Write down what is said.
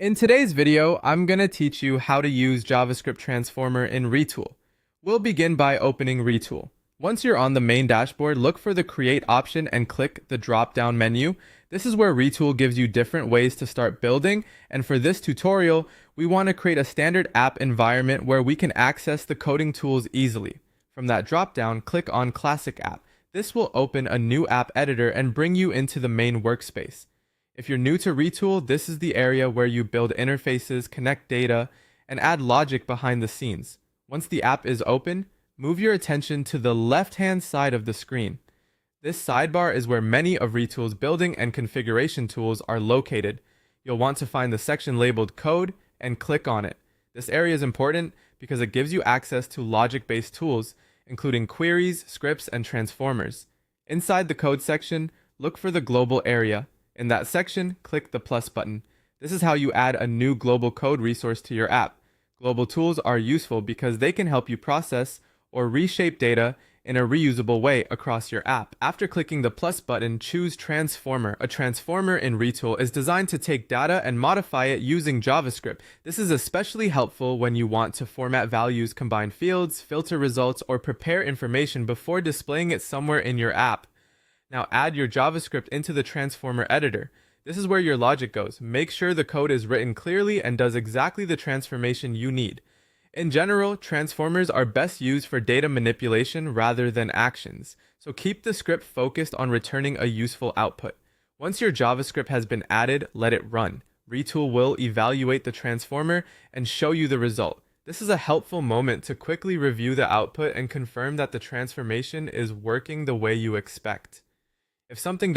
In today's video, I'm going to teach you how to use JavaScript Transformer in Retool. We'll begin by opening Retool. Once you're on the main dashboard, look for the Create option and click the drop-down menu. This is where Retool gives you different ways to start building, and for this tutorial, we want to create a standard app environment where we can access the coding tools easily. From that drop-down, click on Classic App. This will open a new app editor and bring you into the main workspace. If you're new to Retool, this is the area where you build interfaces, connect data, and add logic behind the scenes. Once the app is open, move your attention to the left-hand side of the screen. This sidebar is where many of Retool's building and configuration tools are located. You'll want to find the section labeled Code and click on it. This area is important because it gives you access to logic-based tools, including queries, scripts, and transformers. Inside the code section, look for the global area. In that section, click the plus button. This is how you add a new global code resource to your app. Global tools are useful because they can help you process or reshape data in a reusable way across your app. After clicking the plus button, choose Transformer. A transformer in Retool is designed to take data and modify it using JavaScript. This is especially helpful when you want to format values, combine fields, filter results, or prepare information before displaying it somewhere in your app. Now add your JavaScript into the Transformer editor. This is where your logic goes. Make sure the code is written clearly and does exactly the transformation you need. In general, transformers are best used for data manipulation rather than actions, so keep the script focused on returning a useful output. Once your JavaScript has been added, let it run. Retool will evaluate the transformer and show you the result. This is a helpful moment to quickly review the output and confirm that the transformation is working the way you expect. If something